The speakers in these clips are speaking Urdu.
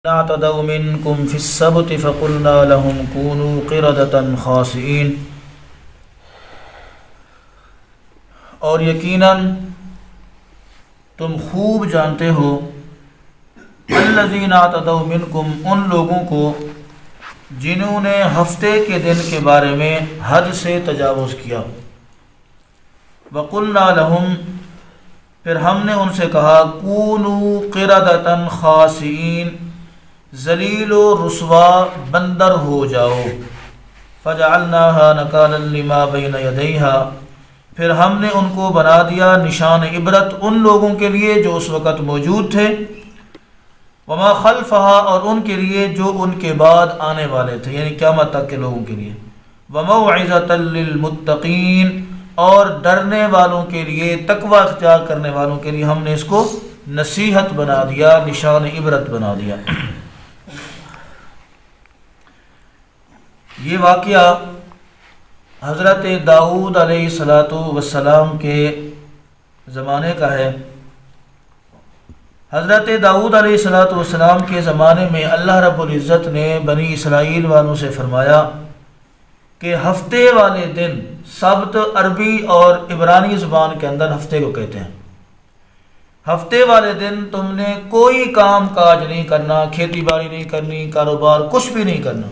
اعتدوا منكم في السبت فقلنا لهم كونوا قردة خاسئين، اور یقیناً تم خوب جانتے ہو الذین اعتدوا منکم، ان لوگوں کو جنہوں نے ہفتے کے دن کے بارے میں حد سے تجاوز کیا۔ وقلنا لهم، پھر ہم نے ان سے کہا کونوا قردة خاسئین، ذلیل و رسوا بندر ہو جاؤ۔ فجعلناها نکالا لما بین یدیہا، پھر ہم نے ان کو بنا دیا نشان عبرت ان لوگوں کے لیے جو اس وقت موجود تھے، وما خلفہا، اور ان کے لیے جو ان کے بعد آنے والے تھے، یعنی قیامت تک کے لوگوں کے لیے، وموعظۃ للمتقین، اور ڈرنے والوں کے لیے، تقوی اختیار کرنے والوں کے لیے ہم نے اس کو نصیحت بنا دیا، نشان عبرت بنا دیا۔ یہ واقعہ حضرت داؤد علیہ السلام کے زمانے کا ہے۔ حضرت داؤد علیہ السلام کے زمانے میں اللہ رب العزت نے بنی اسرائیل والوں سے فرمایا کہ ہفتے والے دن، سبت عربی اور عبرانی زبان کے اندر ہفتے کو کہتے ہیں، ہفتے والے دن تم نے کوئی کام کاج نہیں کرنا، کھیتی باڑی نہیں کرنی، کاروبار کچھ بھی نہیں کرنا۔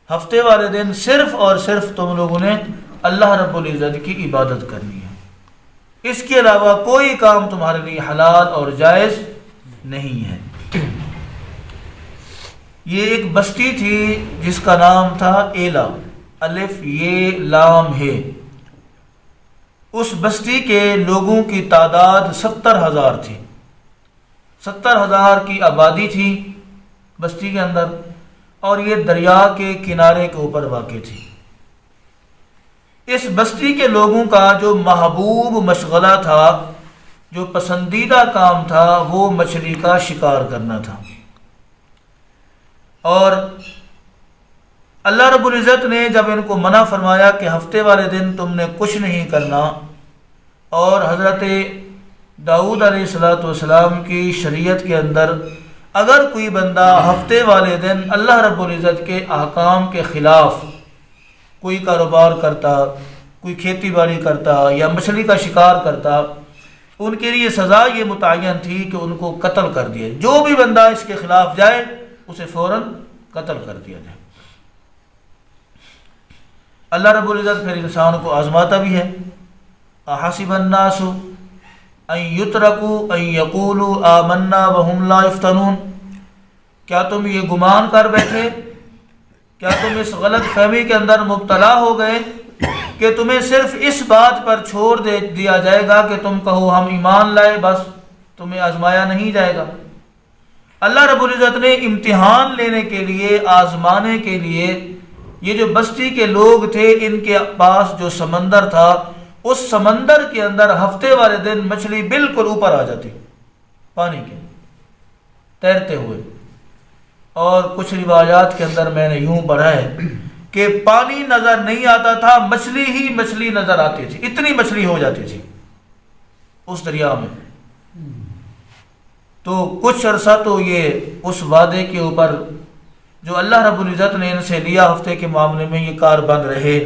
ہفتے والے دن صرف اور صرف تم لوگوں نے اللہ رب العزت کی عبادت کرنی ہے، اس کے علاوہ کوئی کام تمہارے لیے حلال اور جائز نہیں ہے۔ یہ ایک بستی تھی جس کا نام تھا ایلا، الف یہ لام ہے۔ اس بستی کے لوگوں کی تعداد 70,000 تھی، 70,000 کی آبادی تھی بستی کے اندر، اور یہ دریا کے کنارے کے اوپر واقع تھی۔ اس بستی کے لوگوں کا جو محبوب مشغلہ تھا، جو پسندیدہ کام تھا، وہ مچھلی کا شکار کرنا تھا۔ اور اللہ رب العزت نے جب ان کو منع فرمایا کہ ہفتے والے دن تم نے کچھ نہیں کرنا، اور حضرت داؤد علیہ السلام کی شریعت کے اندر اگر کوئی بندہ ہفتے والے دن اللہ رب العزت کے احکام کے خلاف کوئی کاروبار کرتا، کوئی کھیتی باڑی کرتا یا مچھلی کا شکار کرتا، ان کے لیے سزا یہ متعین تھی کہ ان کو قتل کر دیا، جو بھی بندہ اس کے خلاف جائے اسے فوراً قتل کر دیا جائے۔ اللہ رب العزت پھر انسان کو آزماتا بھی ہے۔ احسب الناس ان یترکوا ان یقولوا آمنا وهم لا یفتنون، کیا تم یہ گمان کر بیٹھے، کیا تم اس غلط فہمی کے اندر مبتلا ہو گئے کہ تمہیں صرف اس بات پر چھوڑ دیا جائے گا کہ تم کہو ہم ایمان لائے، بس تمہیں آزمایا نہیں جائے گا۔ اللہ رب العزت نے امتحان لینے کے لیے، آزمانے کے لیے، یہ جو بستی کے لوگ تھے ان کے پاس جو سمندر تھا، اس سمندر کے اندر ہفتے والے دن مچھلی بالکل اوپر آ جاتی پانی کے تیرتے ہوئے، اور کچھ روایات کے اندر میں نے یوں پڑھا ہے کہ پانی نظر نہیں آتا تھا، مچھلی ہی مچھلی نظر آتی تھی، اتنی مچھلی ہو جاتی تھی اس دریا میں۔ تو کچھ عرصہ تو یہ اس وعدے کے اوپر جو اللہ رب العزت نے ان سے لیا ہفتے کے معاملے میں، یہ کار بند رہے،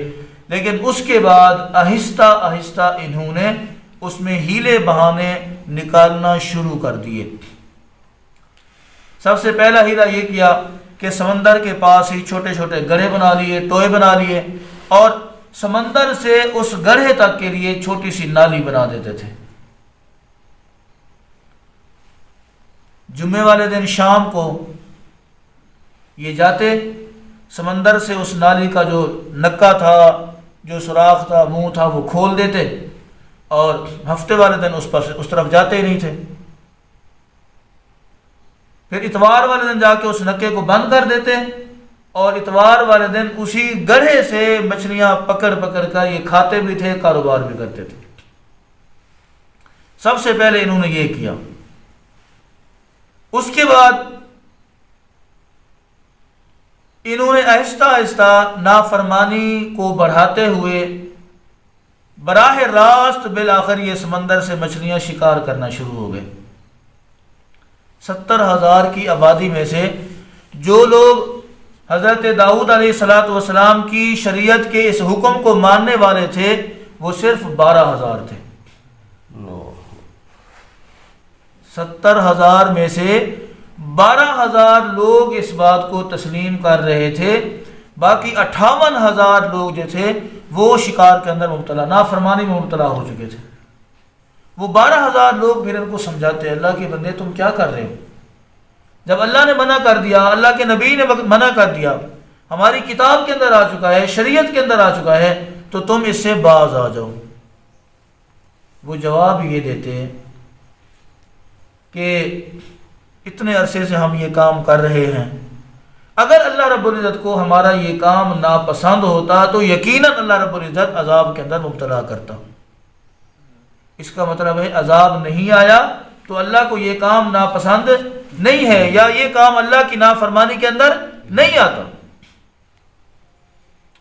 لیکن اس کے بعد آہستہ آہستہ انہوں نے اس میں ہیلے بہانے نکالنا شروع کر دیے۔ سب سے پہلا ہیلا یہ کیا کہ سمندر کے پاس ہی چھوٹے چھوٹے گڑھے بنا لیے، ٹوئے بنا لیے، اور سمندر سے اس گڑھے تک کے لیے چھوٹی سی نالی بنا دیتے تھے۔ جمعے والے دن شام کو یہ جاتے، سمندر سے اس نالی کا جو نکا تھا، جو سوراخ تھا، منہ تھا، وہ کھول دیتے، اور ہفتے والے دن اس طرف جاتے ہی نہیں تھے۔ پھر اتوار والے دن جا کے اس نکے کو بند کر دیتے، اور اتوار والے دن اسی گڑھے سے مچھلیاں پکڑ پکڑ کر یہ کھاتے بھی تھے، کاروبار بھی کرتے تھے۔ سب سے پہلے انہوں نے یہ کیا۔ اس کے بعد انہوں نے آہستہ آہستہ نافرمانی کو بڑھاتے ہوئے براہ راست بالآخر یہ سمندر سے مچھلیاں شکار کرنا شروع ہو گئے۔ 70,000 کی آبادی میں سے جو لوگ حضرت داؤد علیہ السلام کی شریعت کے اس حکم کو ماننے والے تھے وہ صرف 12,000 تھے۔ 70,000 میں سے 12,000 لوگ اس بات کو تسلیم کر رہے تھے، باقی 58,000 لوگ جو تھے وہ شکار کے اندر مبتلا، نافرمانی میں مبتلا ہو چکے تھے۔ وہ 12,000 لوگ پھر ان کو سمجھاتے ہیں اللہ کے بندے تم کیا کر رہے ہو؟ جب اللہ نے منع کر دیا، اللہ کے نبی نے منع کر دیا، ہماری کتاب کے اندر آ چکا ہے، شریعت کے اندر آ چکا ہے، تو تم اس سے باز آ جاؤ۔ وہ جواب یہ دیتے ہیں کہ اتنے عرصے سے ہم یہ کام کر رہے ہیں، اگر اللہ رب العزت کو ہمارا یہ کام ناپسند ہوتا تو یقیناً اللہ رب العزت عذاب کے اندر مبتلا کرتا۔ اس کا مطلب ہے عذاب نہیں آیا تو اللہ کو یہ کام ناپسند نہیں ہے، یا یہ کام اللہ کی نافرمانی کے اندر نہیں آتا۔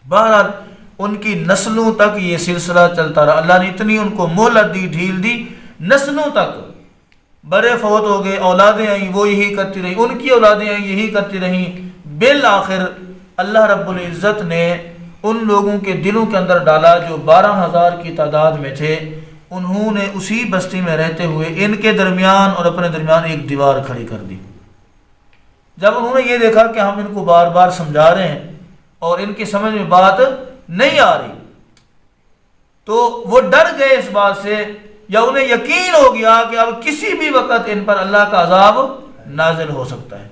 بہرحال ان کی نسلوں تک یہ سلسلہ چلتا رہا، اللہ نے اتنی ان کو مہلت دی، ڈھیل دی، نسلوں تک بڑے فوت ہو گئے، اولادیں آئیں وہ یہی کرتی رہیں، ان کی اولادیں آئیں یہی کرتی رہیں، بالآخر اللہ رب العزت نے ان لوگوں کے دلوں کے اندر ڈالا جو 12,000 کی تعداد میں تھے، انہوں نے اسی بستی میں رہتے ہوئے ان کے درمیان اور اپنے درمیان ایک دیوار کھڑی کر دی۔ جب انہوں نے یہ دیکھا کہ ہم ان کو بار بار سمجھا رہے ہیں اور ان کی سمجھ میں بات نہیں آ رہی، تو وہ ڈر گئے اس بات سے، یا انہیں یقین ہو گیا کہ اب کسی بھی وقت ان پر اللہ کا عذاب نازل ہو سکتا ہے۔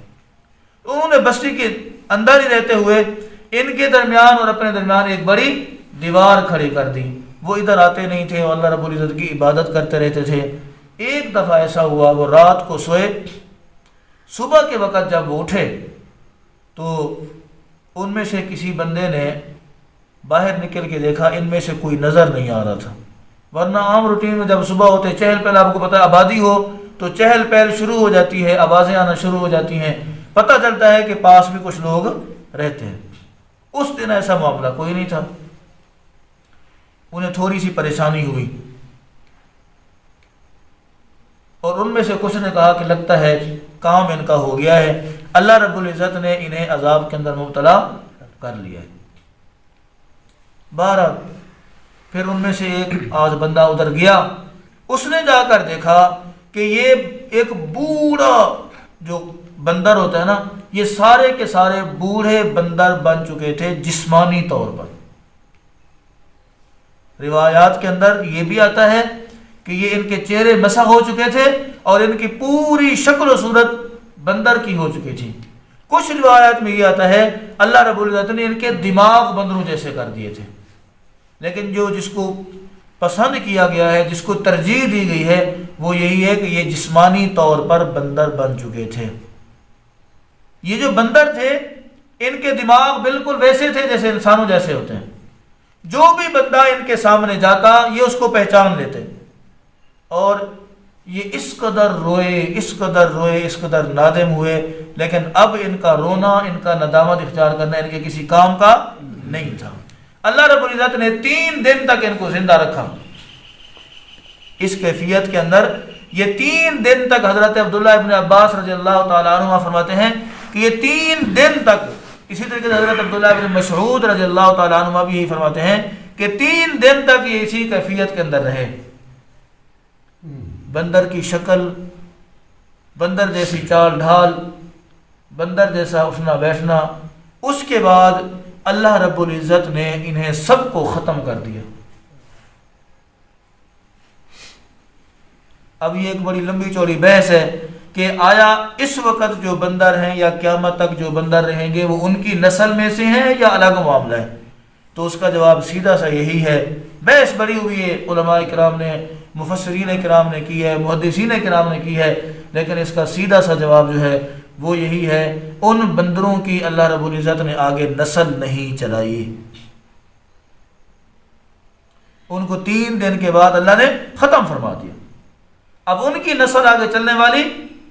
انہوں نے بستی کے اندر ہی رہتے ہوئے ان کے درمیان اور اپنے درمیان ایک بڑی دیوار کھڑی کر دی۔ وہ ادھر آتے نہیں تھے، اللہ رب العزت کی عبادت کرتے رہتے تھے۔ ایک دفعہ ایسا ہوا وہ رات کو سوئے، صبح کے وقت جب وہ اٹھے تو ان میں سے کسی بندے نے باہر نکل کے دیکھا، ان میں سے کوئی نظر نہیں آ رہا تھا، ورنہ عام روٹین میں جب صبح ہوتے چہل پہل، آپ کو پتہ ہے آبادی ہو تو چہل پہل شروع ہو جاتی ہے، آوازیں آنا شروع ہو جاتی ہیں، پتہ چلتا ہے کہ پاس بھی کچھ لوگ رہتے ہیں۔ اس دن ایسا معاملہ کوئی نہیں تھا، انہیں تھوڑی سی پریشانی ہوئی، اور ان میں سے کچھ نے کہا کہ لگتا ہے کام ان کا ہو گیا ہے، اللہ رب العزت نے انہیں عذاب کے اندر مبتلا کر لیا ہے۔ بہرحال پھر ان میں سے ایک آج بندہ ادھر گیا، اس نے جا کر دیکھا کہ یہ ایک بوڑھا جو بندر ہوتا ہے نا، یہ سارے کے سارے بوڑھے بندر بن چکے تھے جسمانی طور پر۔ روایات کے اندر یہ بھی آتا ہے کہ یہ ان کے چہرے مسخ ہو چکے تھے اور ان کی پوری شکل و صورت بندر کی ہو چکی تھی۔ کچھ روایات میں یہ آتا ہے اللہ رب العزت نے ان کے دماغ بندروں جیسے کر دیے تھے، لیکن جس کو پسند کیا گیا ہے، جس کو ترجیح دی گئی ہے، وہ یہی ہے کہ یہ جسمانی طور پر بندر بن چکے تھے۔ یہ جو بندر تھے ان کے دماغ بالکل ویسے تھے جیسے انسانوں جیسے ہوتے ہیں، جو بھی بندہ ان کے سامنے جاتا یہ اس کو پہچان لیتے، اور یہ اس قدر روئے، اس قدر نادم ہوئے، لیکن اب ان کا رونا، ان کا ندامت اختیار کرنا ان کے کسی کام کا نہیں تھا۔ اللہ رب العزت نے 3 دن تک ان کو زندہ رکھا۔ اس کیفیت کے اندر یہ 3 دن تک، حضرت عبداللہ ابن عباس رضی اللہ تعالیٰ عنہ فرماتے ہیں کہ یہ 3 دن تک، اسی طریقے سے حضرت عبداللہ ابن مسعود رضی اللہ تعالیٰ عنہ بھی یہی فرماتے ہیں کہ 3 دن تک یہ اسی کیفیت کے اندر رہے۔ بندر کی شکل، بندر جیسی چال ڈھال، بندر جیسا اٹھنا بیٹھنا۔ اس کے بعد اللہ رب العزت نے انہیں سب کو ختم کر دیا۔ اب یہ ایک بڑی لمبی چوڑی بحث ہے کہ آیا اس وقت جو بندر ہیں یا قیامت تک جو بندر رہیں گے وہ ان کی نسل میں سے ہیں یا الگ معاملہ ہے؟ تو اس کا جواب سیدھا سا یہی ہے۔ بحث بڑی ہوئی ہے، علماء کرام نے، مفسرین کرام نے کی ہے، محدثین کرام نے کی ہے، لیکن اس کا سیدھا سا جواب جو ہے وہ یہی ہے، ان بندروں کی اللہ رب العزت نے آگے نسل نہیں چلائی، ان کو 3 دن کے بعد اللہ نے ختم فرما دیا۔ اب ان کی نسل آگے چلنے والی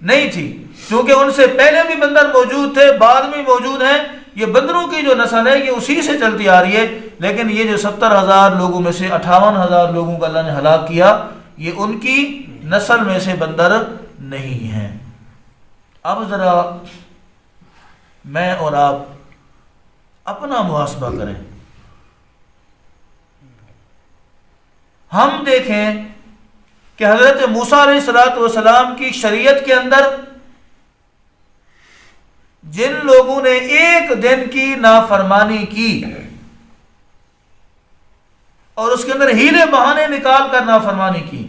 نہیں تھی، کیونکہ ان سے پہلے بھی بندر موجود تھے، بعد میں موجود ہیں۔ یہ بندروں کی جو نسل ہے یہ اسی سے چلتی آ رہی ہے، لیکن یہ جو 70,000 لوگوں میں سے 58,000 لوگوں کو اللہ نے ہلاک کیا، یہ ان کی نسل میں سے بندر نہیں ہیں۔ اب ذرا میں اور آپ اپنا محاسبہ کریں. ہم دیکھیں کہ حضرت موسیٰ علیہ السلام کی شریعت کے اندر جن لوگوں نے ایک دن کی نافرمانی کی اور اس کے اندر ہیلے بہانے نکال کر نافرمانی کی،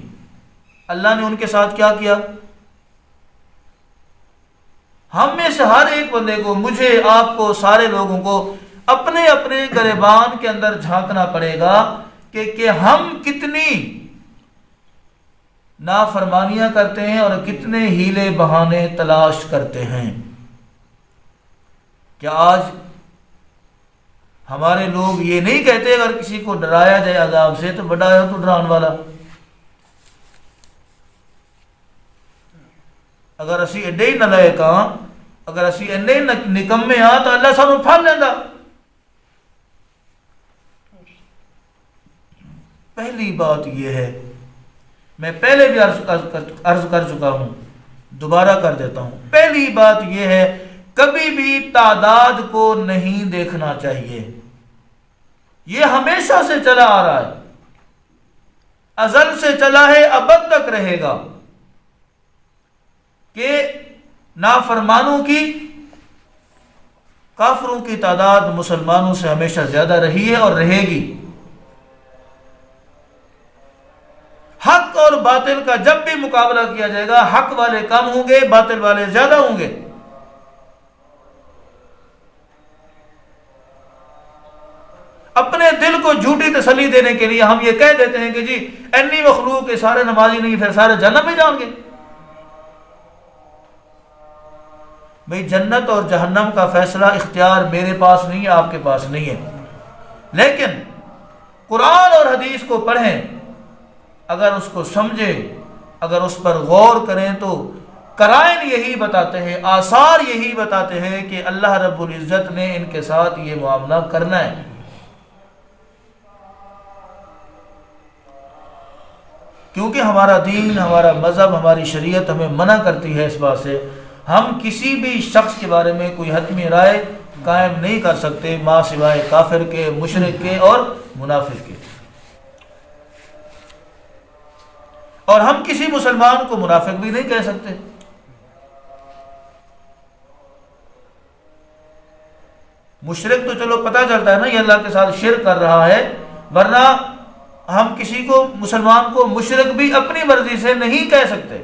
اللہ نے ان کے ساتھ کیا کیا؟ ہم میں سے ہر ایک بندے کو، مجھے، آپ کو، سارے لوگوں کو اپنے اپنے گریبان کے اندر جھانکنا پڑے گا کہ ہم کتنی نافرمانیاں کرتے ہیں اور کتنے ہیلے بہانے تلاش کرتے ہیں. کیا آج ہمارے لوگ یہ نہیں کہتے اگر کسی کو ڈرایا جائے عذاب سے تو بڑا ہے تو ڈران والا؟ اگر اسی ایڈے ہی نالائق ہاں، اگر اسی ایڈے ہی نکمے ہاں تو اللہ سانو پھڑ لینا. پہلی بات یہ ہے، میں پہلے بھی عرض کر چکا ہوں، دوبارہ کر دیتا ہوں. پہلی بات یہ ہے، کبھی بھی تعداد کو نہیں دیکھنا چاہیے. یہ ہمیشہ سے چلا آ رہا ہے، ازل سے چلا ہے، ابد تک رہے گا کہ نافرمانوں کی، کافروں کی تعداد مسلمانوں سے ہمیشہ زیادہ رہی ہے اور رہے گی. حق اور باطل کا جب بھی مقابلہ کیا جائے گا، حق والے کم ہوں گے، باطل والے زیادہ ہوں گے. اپنے دل کو جھوٹی تسلی دینے کے لیے ہم یہ کہہ دیتے ہیں کہ جی انی مخلوق کے سارے نمازی نہیں، پھر سارے جنت میں جائیں گے. بھئی جنت اور جہنم کا فیصلہ اختیار میرے پاس نہیں ہے، آپ کے پاس نہیں ہے. لیکن قرآن اور حدیث کو پڑھیں، اگر اس کو سمجھیں، اگر اس پر غور کریں تو قرائن یہی بتاتے ہیں، آثار یہی بتاتے ہیں کہ اللہ رب العزت نے ان کے ساتھ یہ معاملہ کرنا ہے. کیونکہ ہمارا دین، ہمارا مذہب، ہماری شریعت ہمیں منع کرتی ہے اس بات سے. ہم کسی بھی شخص کے بارے میں کوئی حتمی رائے قائم نہیں کر سکتے ماں سوائے کافر کے، مشرک کے اور منافق کے. اور ہم کسی مسلمان کو منافق بھی نہیں کہہ سکتے. مشرک تو چلو پتہ چلتا ہے نا یہ اللہ کے ساتھ شرک کر رہا ہے، ورنہ ہم کسی کو، مسلمان کو مشرک بھی اپنی مرضی سے نہیں کہہ سکتے.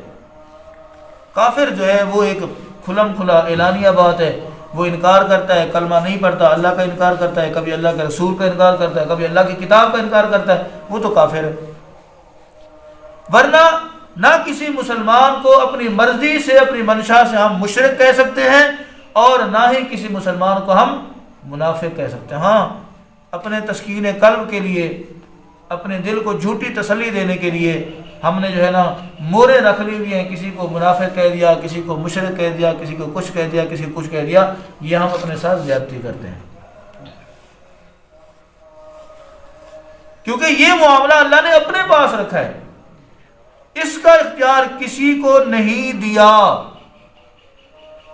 کافر جو ہے وہ ایک کھلم کھلا اعلانیہ بات ہے، وہ انکار کرتا ہے، کلمہ نہیں پڑھتا، اللہ کا انکار کرتا ہے، کبھی اللہ کے رسول کا انکار کرتا ہے، کبھی اللہ کی کتاب کا انکار کرتا ہے، وہ تو کافر ہے. ورنہ نہ کسی مسلمان کو اپنی مرضی سے، اپنی منشا سے ہم مشرک کہہ سکتے ہیں اور نہ ہی کسی مسلمان کو ہم منافق کہہ سکتے ہیں. ہاں، اپنے تسکین قلب کے لیے، اپنے دل کو جھوٹی تسلی دینے کے لیے ہم نے جو ہے نا مورے رکھ لی ہوئی ہیں، کسی کو منافق کہہ دیا، کسی کو مشرک کہہ دیا، کسی کو کچھ کہہ دیا، کسی کو کچھ کہہ دیا. یہ ہم اپنے ساتھ زیادتی کرتے ہیں، کیونکہ یہ معاملہ اللہ نے اپنے پاس رکھا ہے. اس کا اختیار کسی کو نہیں دیا،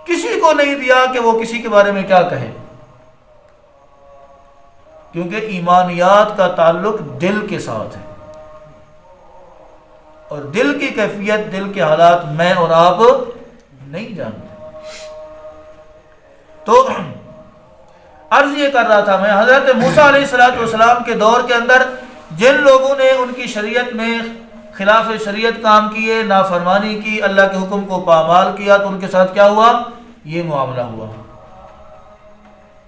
کسی کو نہیں دیا کہ وہ کسی کے بارے میں کیا کہے. کیونکہ ایمانیات کا تعلق دل کے ساتھ ہے، اور دل کی کیفیت، دل کے حالات میں اور آپ نہیں جانتے. تو عرض یہ کر رہا تھا میں، حضرت موسیٰ علیہ السلام کے دور کے اندر جن لوگوں نے ان کی شریعت میں خلاف شریعت کام کیے، نافرمانی کی، اللہ کے حکم کو پامال کیا، تو ان کے ساتھ کیا ہوا؟ یہ معاملہ ہوا.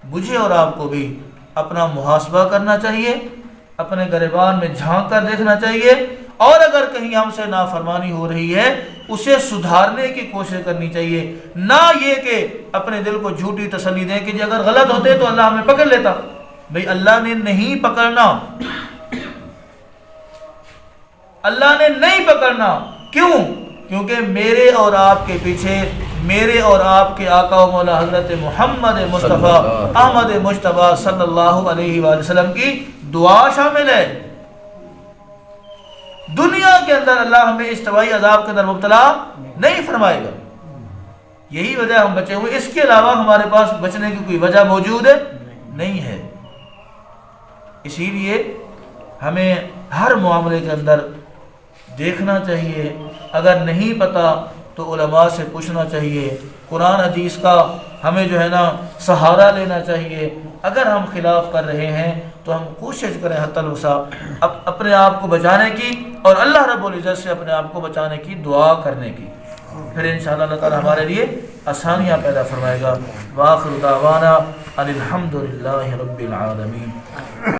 مجھے اور آپ کو بھی اپنا محاسبہ کرنا چاہیے، اپنے گریبان میں جھانک کر دیکھنا چاہیے، اور اگر کہیں ہم سے نافرمانی ہو رہی ہے اسے سدھارنے کی کوشش کرنی چاہیے. نہ یہ کہ اپنے دل کو جھوٹی تسلی دیں کہ جی اگر غلط ہوتے تو اللہ ہمیں پکڑ لیتا. بھئی اللہ نے نہیں پکڑنا، اللہ نے نہیں پکڑنا. کیوں؟ کیونکہ میرے اور آپ کے پیچھے میرے اور آپ کے آقا و مولا حضرت محمد مصطفیٰ احمد مجتبیٰ صلی اللہ علیہ وآلہ وسلم کی دعا شامل ہے. دنیا کے اندر اللہ ہمیں اجتماعی عذاب کے اندر مبتلا نہیں فرمائے گا. یہی وجہ ہم بچے ہوئے، اس کے علاوہ ہمارے پاس بچنے کی کوئی وجہ موجود نہیں ہے۔ اسی لیے ہمیں ہر معاملے کے اندر دیکھنا چاہیے، اگر نہیں پتہ تو علماء سے پوچھنا چاہیے، قرآن حدیث کا ہمیں جو ہے نا سہارا لینا چاہیے۔ اگر ہم خلاف کر رہے ہیں تو ہم کوشش کریں حتی الوسع اپنے آپ کو بچانے کی، اور اللہ رب العزت سے اپنے آپ کو بچانے کی دعا کرنے کی، پھر انشاءاللہ اللہ تعالی ہمارے لیے آسانیاں پیدا فرمائے گا۔ وآخر دعوانا ان الحمد للہ رب العالمین۔